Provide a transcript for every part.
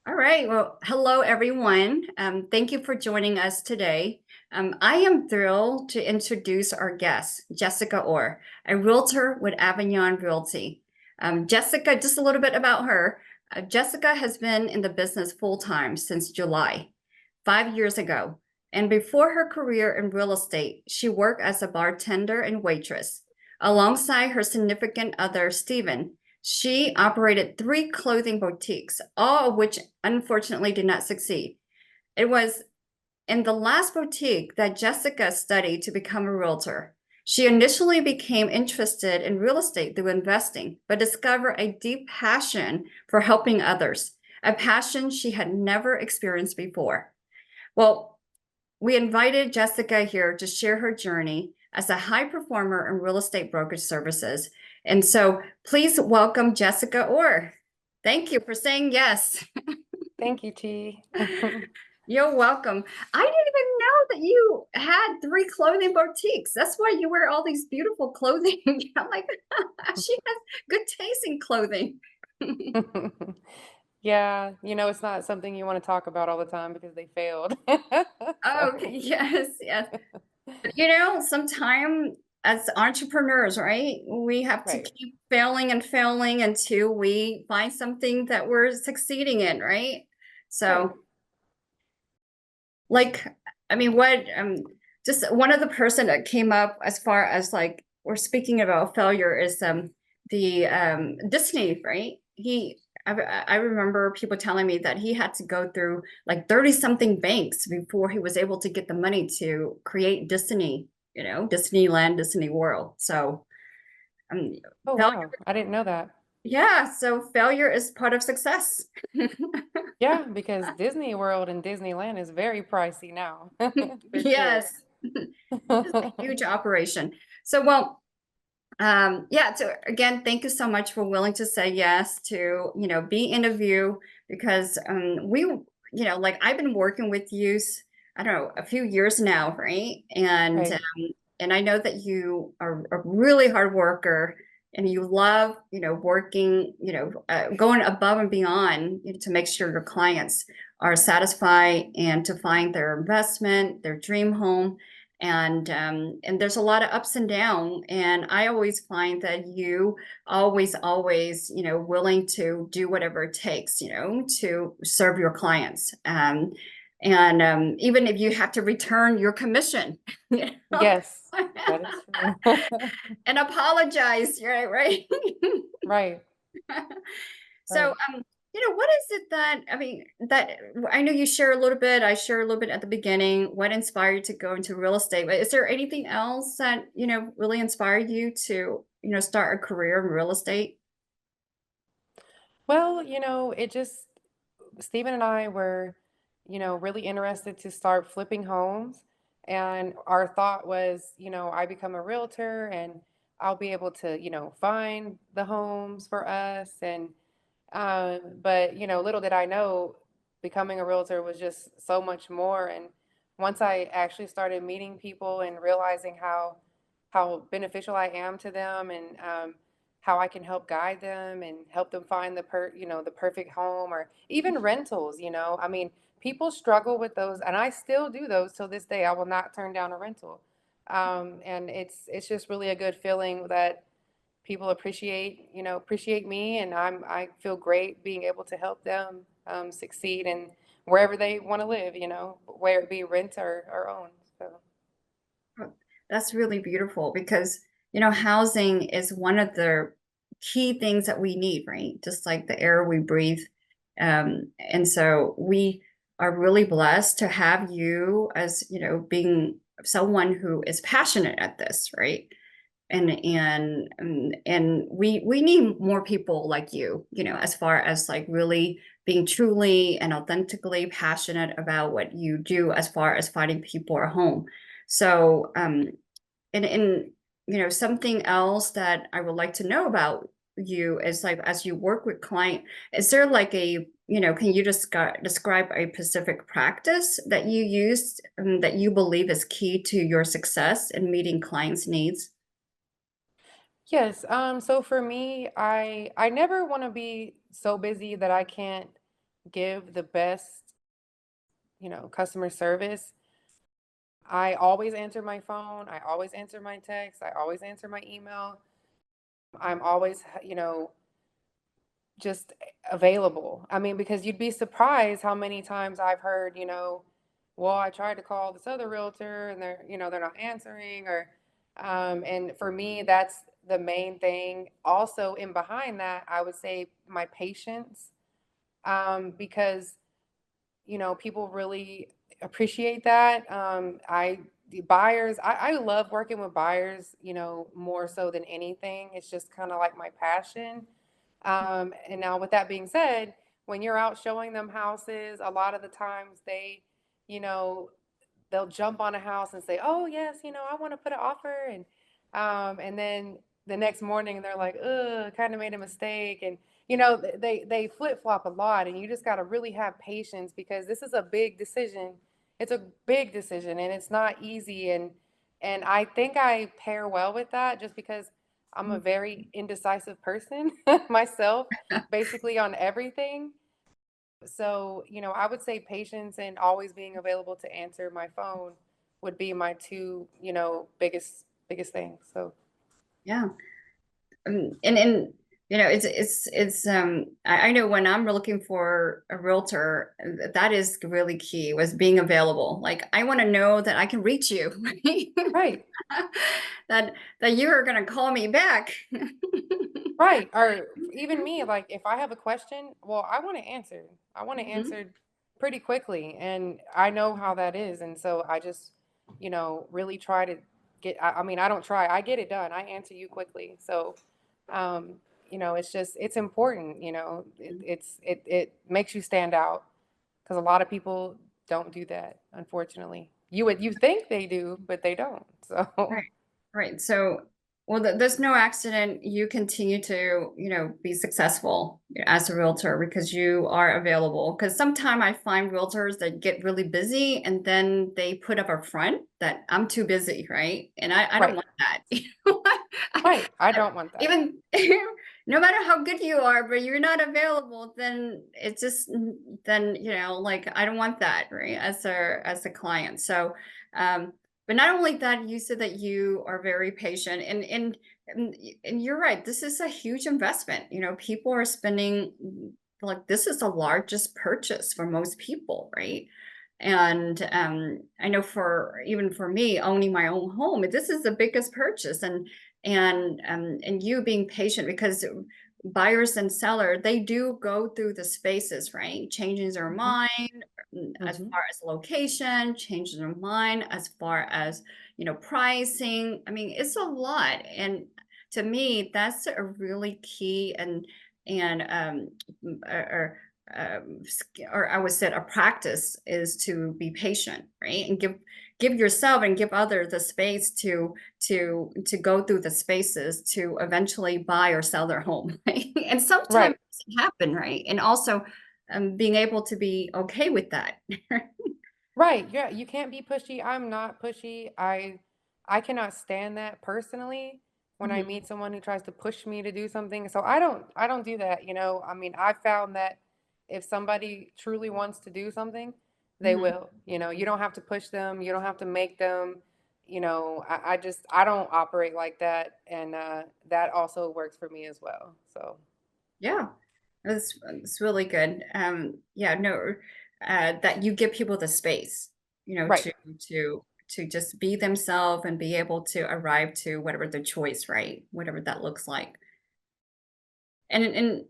All right. Well, hello, everyone. Thank you for joining us today. I am thrilled to introduce our guest, Jessica Orr, a realtor with Avignon Realty. Jessica, just a little bit about her. Jessica has been in the business full time since July, 5 years ago. And before her career in real estate, she worked as a bartender and waitress. Alongside her significant other, Stephen, she operated three clothing boutiques, all of which unfortunately did not succeed. It was in the last boutique that Jessica studied to become a realtor. She initially became interested in real estate through investing, but discovered a deep passion for helping others, a passion she had never experienced before. Well, we invited Jessica here to share her journey as a high performer in real estate brokerage services. And so please welcome Jessica Orr. Thank you for saying yes. Thank you, T. You're welcome. I didn't even know that you had three clothing boutiques. That's why you wear all these beautiful clothing. I'm like, she has good taste in clothing. Yeah, it's not something you want to talk about all the time because they failed. Oh, So, yes, yes. Sometimes as entrepreneurs, right, we have to right, keep failing and failing until we find something that we're succeeding in, right? right. So, like, I mean, just one of the person that came up as far as like we're speaking about failure is the Disney, right? I remember people telling me that he had to go through like 30 something banks before he was able to get the money to create Disney, Disneyland, Disney World. So um, Oh, failure, wow. I didn't know that. yeah, so failure is part of success. Yeah, because Disney World and Disneyland is very pricey now, for sure. Yes. It's a huge operation. So, well, yeah, so again, thank you so much for willing to say yes to, be interview because like I've been working with you, I don't know, a few years now, right? Right. And I know that you are a really hard worker and you love, working, going above and beyond, to make sure your clients are satisfied and to find their investment, their dream home. And there's a lot of ups and downs. And I always find that you always, willing to do whatever it takes, to serve your clients. And even if you have to return your commission, you know, Yes, that is true. and apologize, right? Right, So, right. what is it that, I mean, that I know you share a little bit, I share a little bit at the beginning, what inspired you to go into real estate, but is there anything else that, really inspired you to, start a career in real estate? Well, Stephen and I were, really interested to start flipping homes. And our thought was, I become a realtor and I'll be able to, find the homes for us. But, little did I know becoming a realtor was just so much more. And once I actually started meeting people and realizing how beneficial I am to them and how I can help guide them and help them find the perfect home or even rentals. I mean, people struggle with those and I still do those till this day. I will not turn down a rental. And it's just really a good feeling that people appreciate me and I feel great being able to help them succeed in wherever they want to live, whether it be rent or own. So That's really beautiful because, housing is one of the key things that we need, right? Just like the air we breathe. And so we are really blessed to have you as, being someone who is passionate at this, right? And we need more people like you, as far as like really being truly and authentically passionate about what you do as far as finding people a home. So and something else that I would like to know about you is like as you work with client, is there like can you describe a specific practice that you use that you believe is key to your success in meeting clients' needs? yes, so for me, I never want to be so busy that I can't give the best, customer service. I always answer my phone, I always answer my text, I always answer my email. I'm always, just available. I mean, because you'd be surprised how many times I've heard, well, I tried to call this other realtor and they're not answering and for me, that's the main thing. Also, in behind that, I would say my patience, because people really appreciate that. The buyers, I love working with buyers, more so than anything. It's just kind of like my passion. And now, with that being said, when you're out showing them houses, a lot of the times you know, they'll jump on a house and say, "Oh yes, I want to put an offer," and then the next morning they're like, "Ugh, kind of made a mistake," and they flip flop a lot, and you just got to really have patience because this is a big decision. It's a big decision, and it's not easy, and I think I pair well with that just because I'm a very indecisive person myself, basically on everything. So, I would say patience and always being available to answer my phone would be my two, biggest things. So, Yeah. And I know when I'm looking for a realtor, that is really key was being available. Like I want to know that I can reach you, right? right. that that you are going to call me back. Right. Or even me, like if I have a question, well, I want to answer. I want to Mhm. answer pretty quickly. And I know how that is. And so I just, really try to I mean, I don't try, I get it done. I answer you quickly. So, it's important, it makes you stand out because a lot of people don't do that, unfortunately. You think they do, but they don't. So, Right. Right. So, well, there's no accident. You continue to, be successful as a realtor because you are available. Because sometimes I find realtors that get really busy and then they put up a front that I'm too busy, right? And I don't right, want that. You know what? right. I don't want that. Even no matter how good you are, but you're not available, then it's just then like I don't want that, right? As a client. So but not only that, you said that you are very patient and you're right. This is a huge investment. People are spending like this is the largest purchase for most people, right? And I know for even for me owning my own home, this is the biggest purchase, and you being patient because buyers and seller they do go through the spaces, right? Changing their Hmm. mind as Hmm. far as location, changing their mind as far as pricing. I mean, it's a lot, and to me, that's a really key and or or I would say a practice is to be patient, right? And give yourself and give others the space to go through the spaces to eventually buy or sell their home, right? And sometimes Right. it doesn't happen, right? And also being able to be okay with that. Right. Yeah, you can't be pushy. I'm not pushy. I cannot stand that personally when I Mhm, meet someone who tries to push me to do something. So I don't do that. I mean, I found that if somebody truly wants to do something, they mhm. will. You don't have to push them, you don't have to make them, I don't operate like that and that also works for me as well. So, Yeah, it's really good. Yeah, no, that you give people the space, right. to just be themselves and be able to arrive to whatever the choice, right? Whatever that looks like. And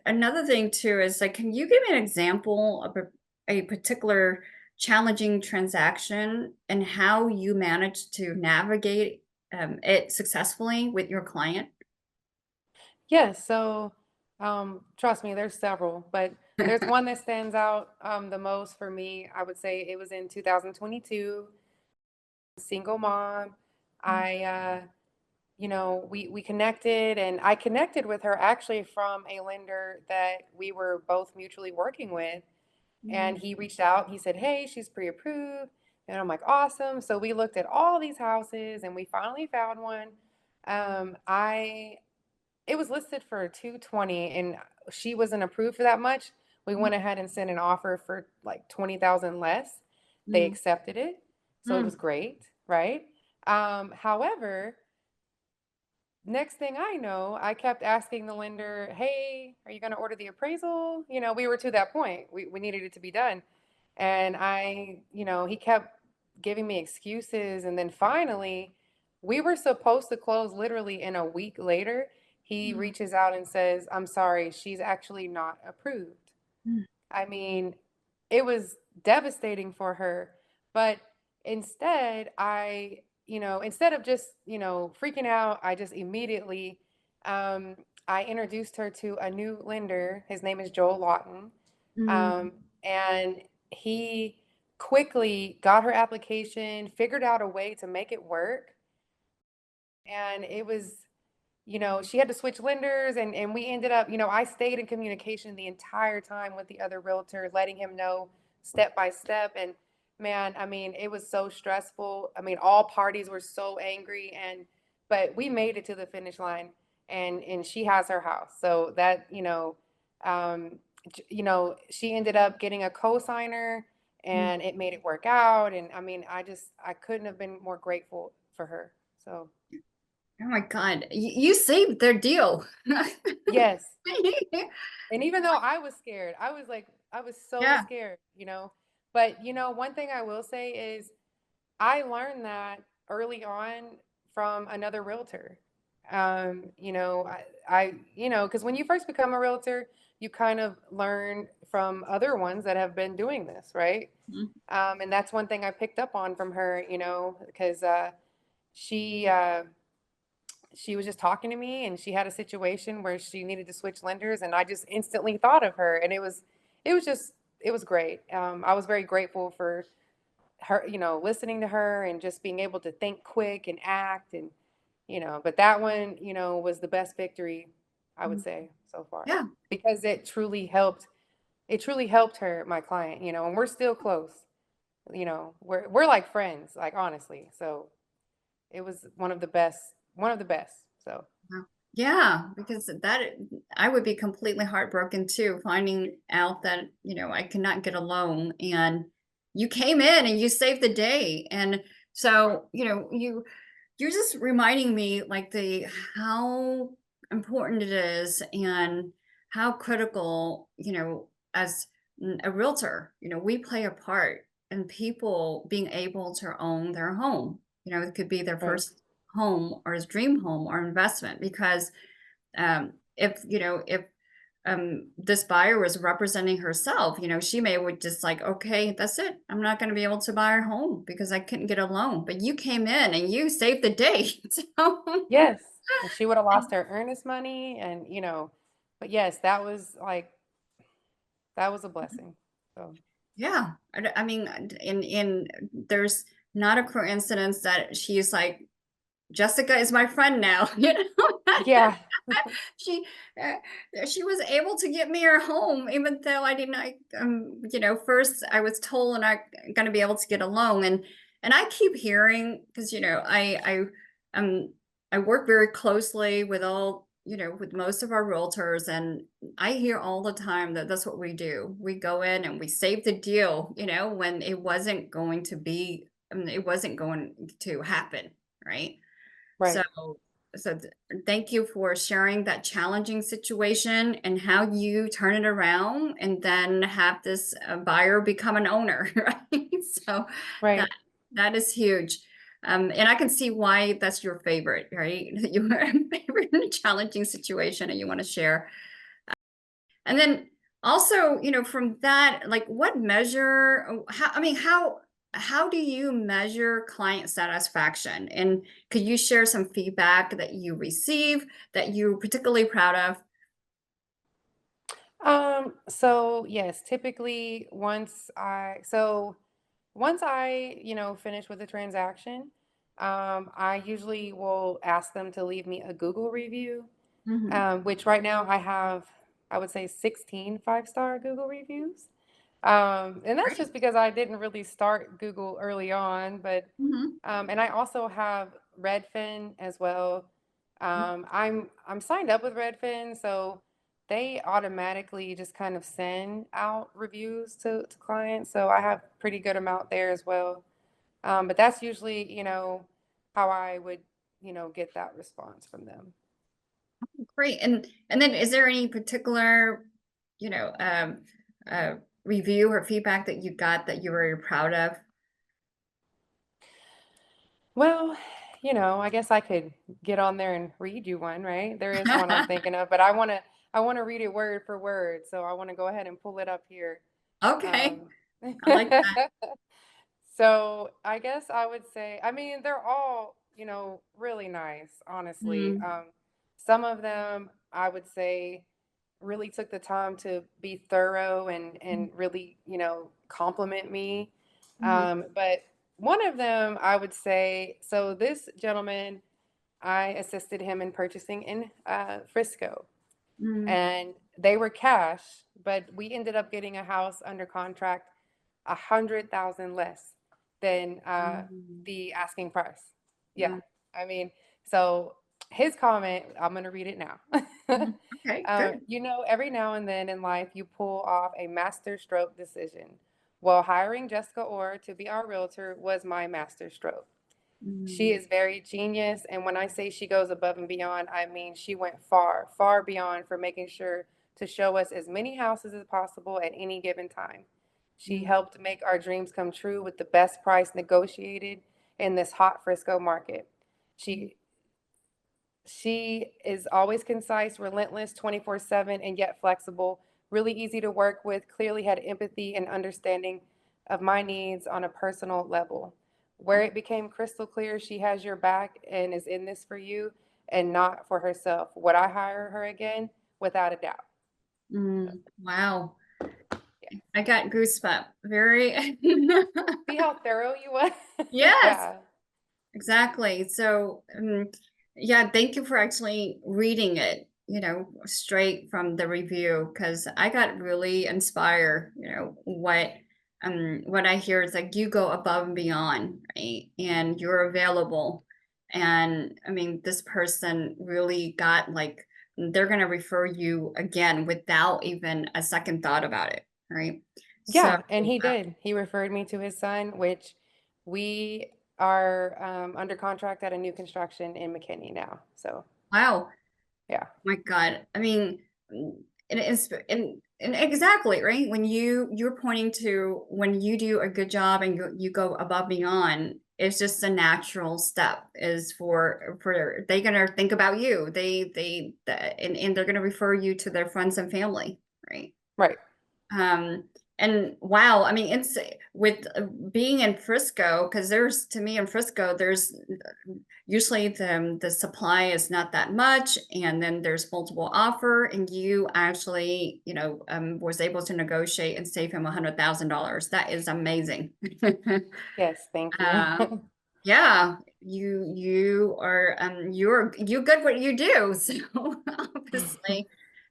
another thing too is like, can you give me an example of a particular challenging transaction and how you managed to navigate it successfully with your client? Yes, so trust me, there's several, but there's one that stands out the most for me. I would say it was in 2022, single mom. I we connected and I connected with her actually from a lender that we were both mutually working with. And Mm, he reached out, he said, "Hey, she's pre-approved." And I'm like, "Awesome." So we looked at all these houses and we finally found one. I It was listed for 220 and she wasn't approved for that much. We went ahead and sent an offer for like 20,000 less. They Mm, accepted it. So it was mm, great, right? However, next thing I know, I kept asking the lender, "Hey, are you going to order the appraisal?" We were to that point. We needed it to be done. And he kept giving me excuses. And then finally, we were supposed to close literally in a week later. He mm, reaches out and says, "I'm sorry, she's actually not approved." mm, I mean, it was devastating for her. But instead of just, freaking out, I just immediately, um, I introduced her to a new lender. His name is Joel Lawton. mm, And he quickly got her application, figured out a way to make it work. And it was, she had to switch lenders, and we ended up, I stayed in communication the entire time with the other realtor, letting him know step by step. And man, I mean, it was so stressful. I mean, all parties were so angry, but we made it to the finish line, and she has her house. So that, um, she ended up getting a co-signer, mm. and it made it work out. And I mean, I couldn't have been more grateful for her. So Oh my God, you saved their deal. yes. And even though I was scared, I was so Yeah. scared. But one thing I will say is I learned that early on from another realtor. Because when you first become a realtor, you kind of learn from other ones that have been doing this, right? Mm, And that's one thing I picked up on from her, because she she was just talking to me, and she had a situation where she needed to switch lenders, and I just instantly thought of her. And it was great. I was very grateful for her, listening to her and just being able to think quick and act. And but that one, was the best victory, I would mm. say, so far, Yeah. because it truly helped her, my client, and we're still close. We're like friends, like, honestly. So it was one of the best. So Wow. Yeah, because that I would be completely heartbroken too, finding out that, I could not get a loan and you came in and you saved the day. And so, you're just reminding me like the how important it is and how critical, as a realtor, we play a part in people being able to own their home. It could be their right, first home or his dream home or investment because if this buyer was representing herself, she may would just like, okay, that's it. I'm not going to be able to buy her home because I couldn't get a loan. But you came in and you saved the day. So, yes. And she would have lost her earnest money, and but yes, that was a blessing. So yeah, I mean, in there's not a coincidence that she's like, Jessica is my friend now. yeah. she she was able to get me her home even though I didn't first I was told I'm not going to be able to get a loan. And I keep hearing because I work very closely with all with most of our realtors, and I hear all the time that that's what we do. We go in and we save the deal, when it wasn't going to be, it wasn't going to happen, right? So, Right, so thank you for sharing that challenging situation and how you turn it around and then have this buyer become an owner, right? So that right. that is huge. And I can see why that's your favorite, right? Your favorite challenging situation and you want to share. And then also, from that, like what measure, how, I mean, how do you measure client satisfaction? And could you share some feedback that you receive that you're particularly proud of? So yes, typically once I, finish with the transaction, I usually will ask them to leave me a Google review, Mhm. which right now I have, I would say, 16 5-star Google reviews. And that's just Great. because I didn't really start Google early on, but Mhm. and I also have Redfin as well. I'm signed up with Redfin, so they automatically just kind of send out reviews to clients. So I have pretty good amount there as well. But that's usually, how I would, get that response from them. Great. And then is there any particular, you know, uh, review or feedback that you got that you were proud of? Well, I guess I could get on there and read you one, right? There is one I'm thinking of, but I want to read it word for word. So I want to go ahead and pull it up here. Okay. Um, I like that. so I guess I would say, I mean, they're all, really nice, honestly. Mm, Some of them I would say really took the time to be thorough and really, compliment me. mm, But one of them I would say, so this gentleman, I assisted him in purchasing in Frisco, mm, and they were cash, but we ended up getting a house under contract 100,000 less than mm, the asking price. Yeah, mm, I mean, so his comment, I'm gonna read it now. mm. Okay, good. Every now and then in life, you pull off a master stroke decision. Well, hiring Jessica Orr to be our realtor was my master stroke. She Mm, is very genius, and when I say she goes above and beyond, I mean she went far, far beyond for making sure to show us as many houses as possible at any given time. She mm, helped make our dreams come true with the best price negotiated in this hot Frisco market. mm, She she is always concise, relentless, 24/7, and yet flexible, really easy to work with, clearly had empathy and understanding of my needs on a personal level. Where it became crystal clear she has your back and is in this for you and not for herself. Would I hire her again? Without a doubt. So, Wow. yeah. I got goosebumps. Very. See how thorough you was? Yes. Yeah. Exactly. So, yeah, thank you for actually reading it, straight from the review, because I got really inspired, what I hear is like you go above and beyond, right? And you're available. And I mean, this person really got like they're gonna refer you again without even a second thought about it, right? So, Yeah, and he did. He referred me to his son, which we are under contract at a new construction in McKinney now. So, wow. yeah. My God. I mean, and it's and exactly, right? When you're pointing to when you do a good job and you go above and beyond, it's just a natural step is for they gonna think about you. And they're gonna refer you to their friends and family, right? Right. Um, and wow, I mean, it's with being in Frisco, because there's to me in Frisco, there's usually the supply is not that much, and then there's multiple offer, and you actually, was able to negotiate and save him $100,000. That is amazing. Yes, thank you. uh, yeah, you good what you do. So obviously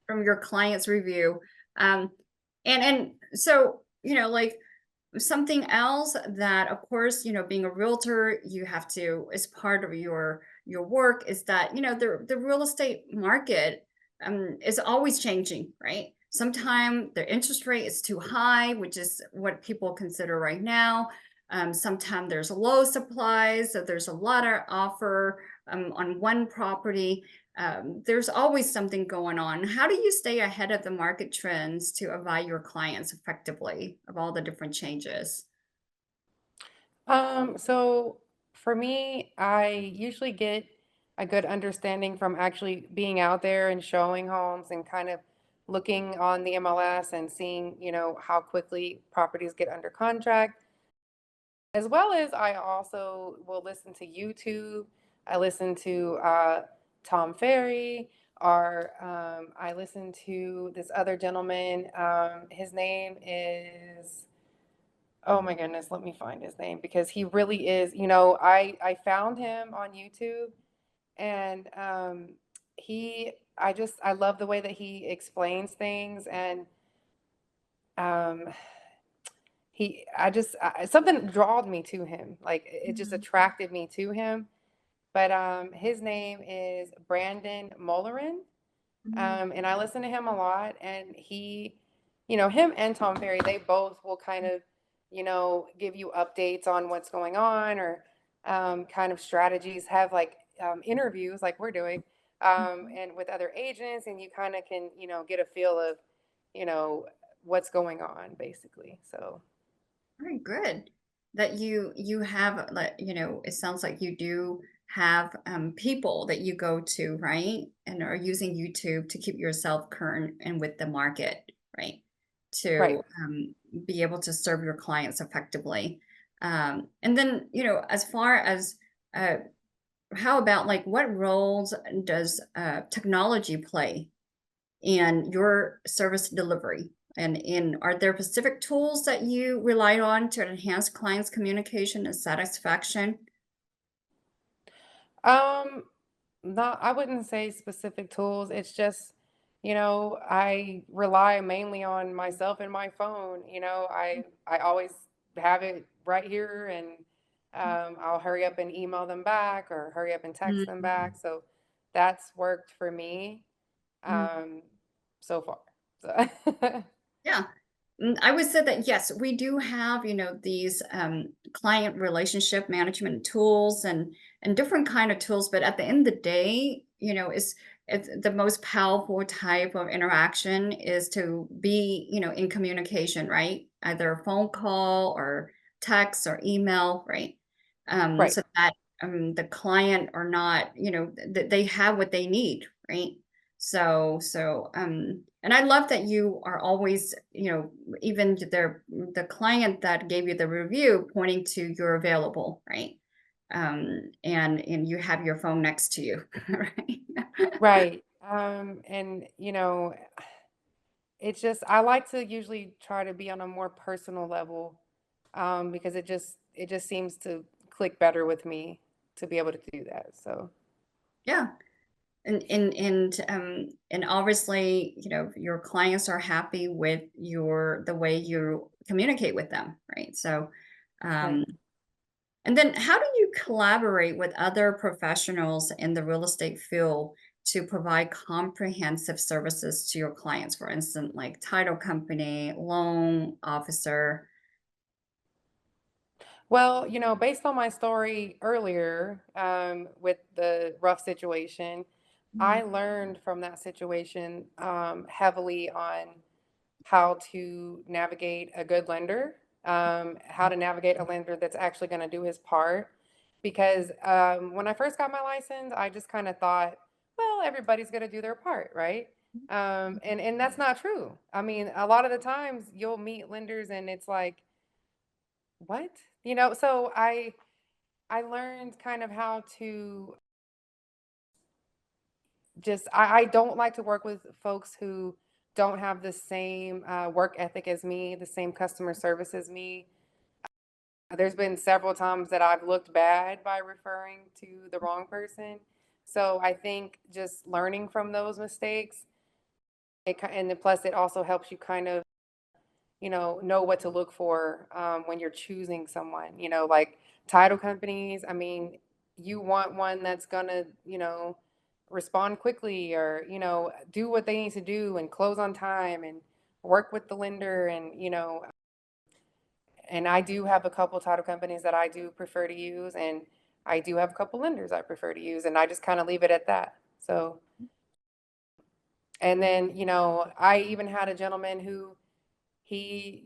from your client's review. Um and so, like something else that of course, being a realtor, you have to as part of your work is that, the real estate market is always changing, right? Sometimes the interest rate is too high, which is what people consider right now. Sometimes there's low supplies, so there's a lot of offer on one property. There's always something going on. How do you stay ahead of the market trends to advise your clients effectively of all the different changes? So for me, I usually get a good understanding from actually being out there and showing homes and kind of looking on the MLS and seeing, how quickly properties get under contract. As well as I also will listen to YouTube. I listen to Tom Ferry, or I listen to this other gentleman. His name is, oh my goodness, let me find his name because he really is, I found him on YouTube, and I love the way that he explains things, and um, something drawed me to him. Like it just Mhm. attracted me to him. But his name is Brandon Mullerin, Mhm. And I listen to him a lot, and him and Tom Ferry, they both will kind of, give you updates on what's going on, or kind of strategies, have like interviews like we're doing, Mhm. and with other agents, and you kind of can, get a feel of, you know, what's going on basically. So, Very good. That you have like, it sounds like you do have people that you go to, right? And are using YouTube to keep yourself current and with the market, right? right. To be able to serve your clients effectively. And then, as far as uh, how about like what roles does technology play and your service delivery? And are there specific tools that you rely on to enhance clients' communication and satisfaction? Um, Not, I wouldn't say specific tools. It's just, I rely mainly on myself and my phone. I always have it right here, and I'll hurry up and email them back, or hurry up and text them Mhm. back. So that's worked for me Mm. um, so far. So Yeah. I would say that yes, we do have, these client relationship management tools and different kind of tools, but at the end of the day, it's the most powerful type of interaction is to be, in communication, right? Either a phone call or text or email, right? right, So that the client or not, they have what they need, right? And I love that you are always, even the client that gave you the review pointing to you're available, right? And you have your phone next to you, right? right. And it's just, I like to usually try to be on a more personal level, because it just seems to click better with me to be able to do that. So, Yeah. And obviously, your clients are happy with the way you communicate with them, right? So, right. um, and then how do you collaborate with other professionals in the real estate field to provide comprehensive services to your clients? For instance, like title company, loan officer. Well, based on my story earlier, with the rough situation, I Mhm. learned from that situation, heavily on how to navigate a good lender, how to navigate a lender that's actually going to do his part. Because when I first got my license, I just kind of thought, well, everybody's going to do their part, right? And that's not true. I mean, a lot of the times you'll meet lenders, and it's like, what? So I learned kind of how to just, I don't like to work with folks who don't have the same work ethic as me, the same customer service as me. There's been several times that I've looked bad by referring to the wrong person. So I think just learning from those mistakes, and then plus it also helps you kind of, know what to look for, when you're choosing someone, like title companies. I mean, you want one that's gonna, respond quickly, or, do what they need to do and close on time and work with the lender, and I do have a couple title companies that I do prefer to use, and I do have a couple lenders I prefer to use, and I just kind of leave it at that. So, and then, I even had a gentleman who, he,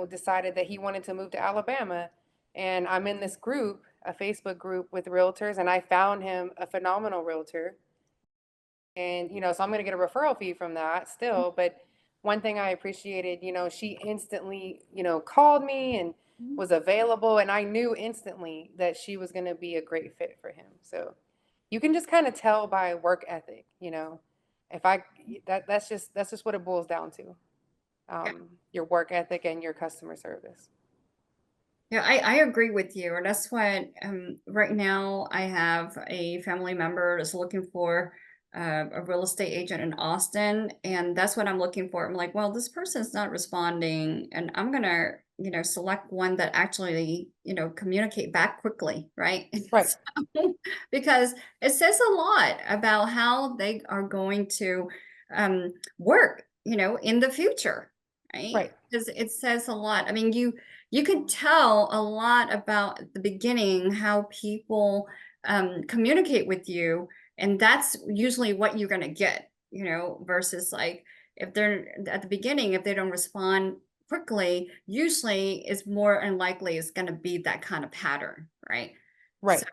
decided that he wanted to move to Alabama. And I'm in this group, a Facebook group with realtors, and I found him a phenomenal realtor. And, so I'm going to get a referral fee from that still. But one thing I appreciated, she instantly, called me and was available. And I knew instantly that she was going to be a great fit for him. So you can just kind of tell by work ethic, if I, that's just what it boils down to, your work ethic and your customer service. Yeah, I agree with you. And that's why right now I have a family member that's looking for a real estate agent in Austin. And that's what I'm looking for. I'm like, well, this person's not responding. And I'm going to, select one that actually, communicate back quickly, right? Right. Because it says a lot about how they are going to work, in the future, right? Right. Because it says a lot. I mean, you can tell a lot about at the beginning how people communicate with you, and that's usually what you're going to get, versus like if they're at the beginning, if they don't respond quickly, usually is more unlikely it's going to be that kind of pattern, right? So, Right.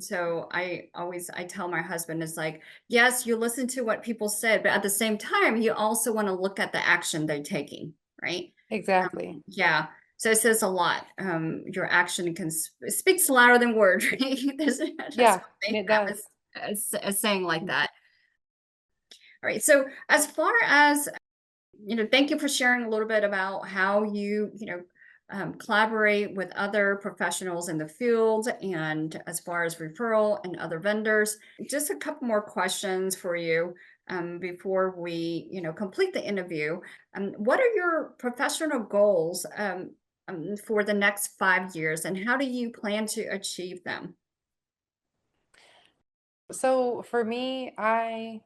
so I tell my husband it's like, yes, you listen to what people said, but at the same time, you also want to look at the action they're taking, right? Exactly. Yeah. So it says a lot. Your action speaks louder than words, right? That's Yeah, what and they it have does. a saying like that. All right. So as far as thank you for sharing a little bit about how collaborate with other professionals in the field and as far as referral and other vendors. Just a couple more questions for you before we, complete the interview. What are your professional goals for the next 5 years, and how do you plan to achieve them? So for me, I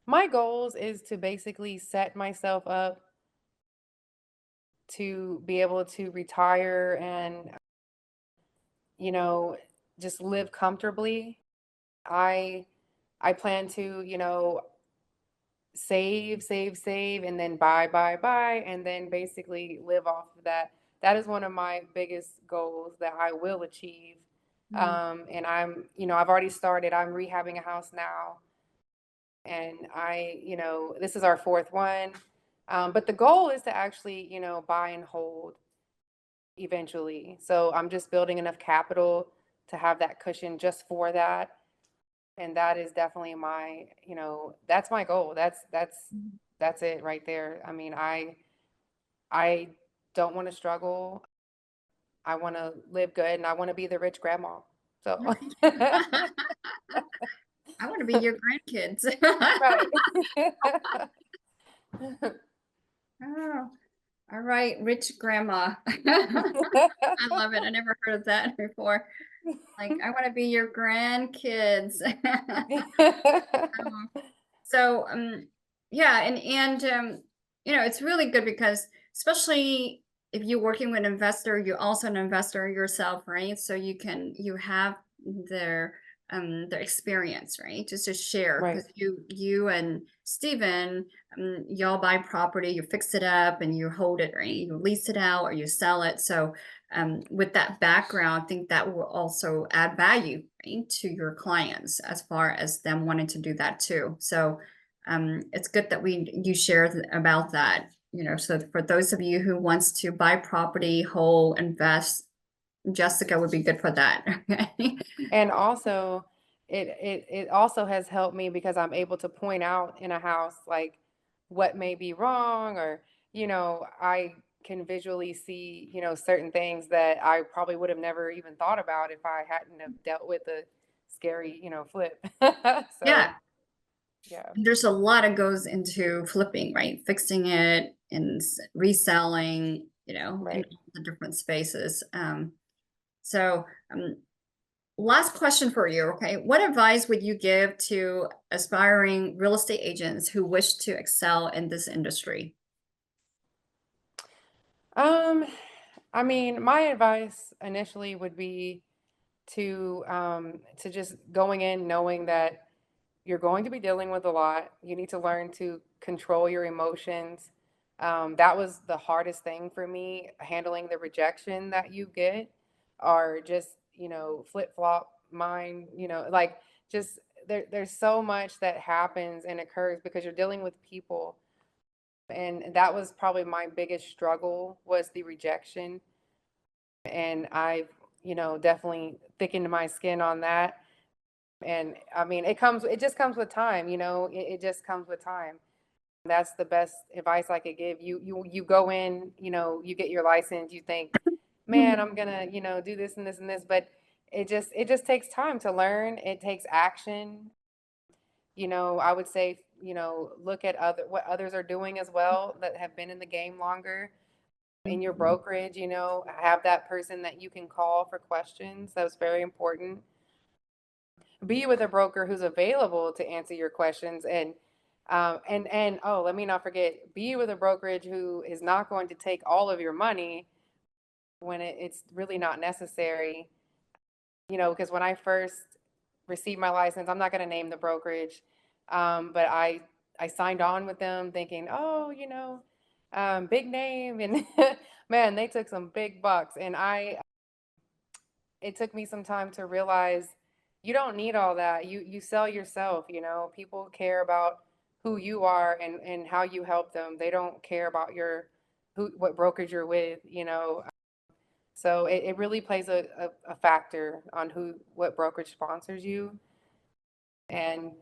my goals is to basically set myself up to be able to retire and, you know, just live comfortably. I I plan to, save, and then buy, and then basically live off of that. That is one of my biggest goals that I will achieve. Mm, And I've already started. I'm rehabbing a house now, and this is our fourth one. But the goal is to actually, buy and hold eventually. So I'm just building enough capital to have that cushion just for that. And that is definitely that's my goal. mm. That's it right there. I mean, I don't want to struggle. I want to live good, and I want to be the rich grandma. So, I want to be your grandkids. right. Oh, all right, rich grandma. I love it. I never heard of that before. Like, I want to be your grandkids. Um, so, yeah, it's really good because especially if you're working with an investor, you're also an investor yourself, right? So you have their their experience, right? Just to share Right. because you and Stephen, y'all buy property, you fix it up and you hold it, right? You lease it out or you sell it. So with that background, I think that will also add value, right, to your clients as far as them wanting to do that too. So it's good that you share about that. So for those of you who wants to buy property, whole, invest, Jessica would be good for that. Okay. And also, it also has helped me because I'm able to point out in a house like what may be wrong, or I can visually see certain things that I probably would have never even thought about if I hadn't have dealt with a scary flip. Yeah, So yeah. there's a lot that goes into flipping, right? Fixing it and reselling, in Right. all the different spaces. So last question for you, okay? What advice would you give to aspiring real estate agents who wish to excel in this industry? Um, I mean, my advice initially would be to just going in knowing that you're going to be dealing with a lot. You need to learn to control your emotions. That was the hardest thing for me, handling the rejection that you get, or just, flip flop mind, like just there's so much that happens and occurs because you're dealing with people. And that was probably my biggest struggle was the rejection. And I've, definitely thickened my skin on that. And I mean, it just comes with time, it just comes with time. That's the best advice I could give. You go in, you get your license, you think, man, I'm gonna, do this and this and this, but it just takes time to learn. It takes action. I would say, look at what others are doing as well that have been in the game longer. In your brokerage, have that person that you can call for questions. That's very important. Be with a broker who's available to answer your questions, and And oh, let me not forget, be with a brokerage who is not going to take all of your money when it's really not necessary. Because when I first received my license, I'm not going to name the brokerage, but I signed on with them thinking, oh, big name, and man, they took some big bucks, and it took me some time to realize you don't need all that. You sell yourself. People care about who you are and how you help them. They don't care about what brokerage you're with. So it really plays a factor on what brokerage sponsors you. And,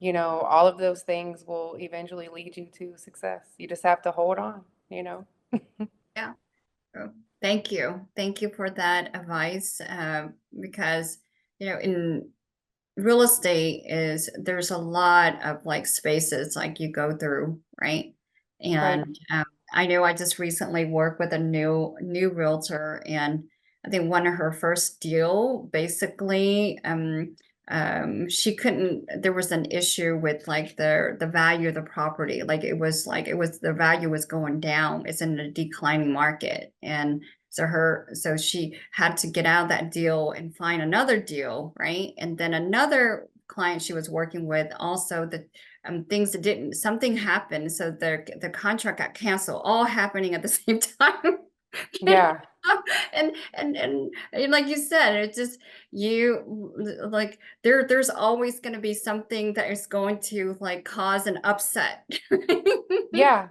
all of those things will eventually lead you to success. You just have to hold on. Yeah. Oh, thank you. Thank you for that advice. Because, in real estate there's a lot of like spaces like you go through, right? Right. And I know I just recently worked with a new realtor, and I think one of her first deal basically she couldn't there was an issue with like the value of the property. Like it was the value was going down. It's in a declining market. And so she had to get out of that deal and find another deal, right? And then another client she was working with also, the things that didn't something happened, so the contract got canceled, all happening at the same time. Yeah. And like you said, it just you like there's always going to be something that is going to like cause an upset. Yeah.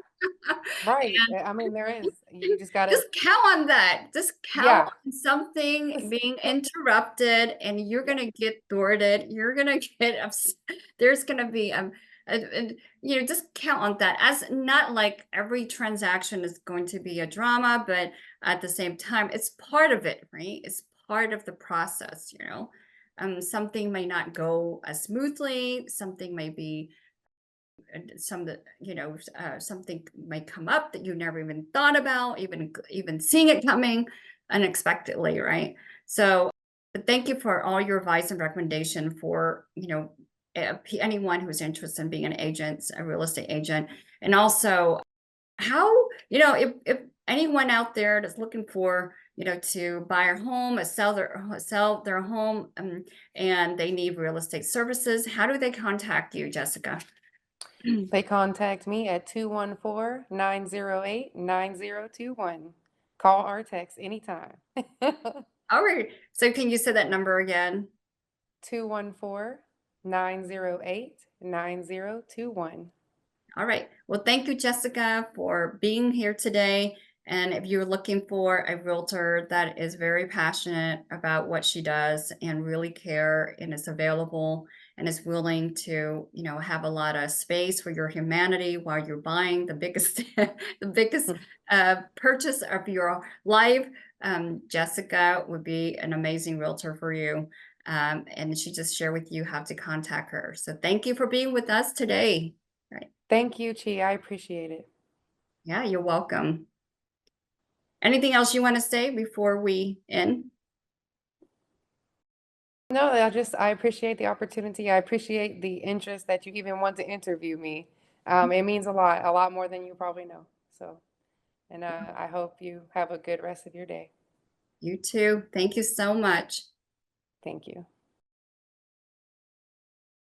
Right. I mean, there is. You just gotta, Just count on that. Just count yeah. on something being interrupted, and you're Yeah. gonna get thwarted. You're gonna get upset. There's gonna be just count on that. As not like every transaction is going to be a drama, but at the same time, it's part of it, right? It's part of the process. Something may not go as smoothly. Something may be some that something might come up that you never even thought about, even seeing it coming unexpectedly, right? So but thank you for all your advice and recommendation for anyone who's interested in being an agent, a real estate agent. And also how if anyone out there that's looking for to buy a home, sell their home, and they need real estate services, how do they contact you, Jessica? They contact me at 214-908-9021. Call or text anytime. All right. So can you say that number again? 214-908-9021. All right. Well, thank you, Jessica, for being here today. And if you're looking for a realtor that is very passionate about what she does and really care and is available and is willing to, have a lot of space for your humanity while you're buying the biggest, the biggest purchase of your life, Jessica would be an amazing realtor for you. And she just shared with you how to contact her. So thank you for being with us today. Right. Thank you, Chi. I appreciate it. Yeah, you're welcome. Anything else you want to say before we end? No, I appreciate the opportunity. I appreciate the interest that you even want to interview me. It means a lot more than you probably know. So, and I hope you have a good rest of your day. You too. Thank you so much. Thank you.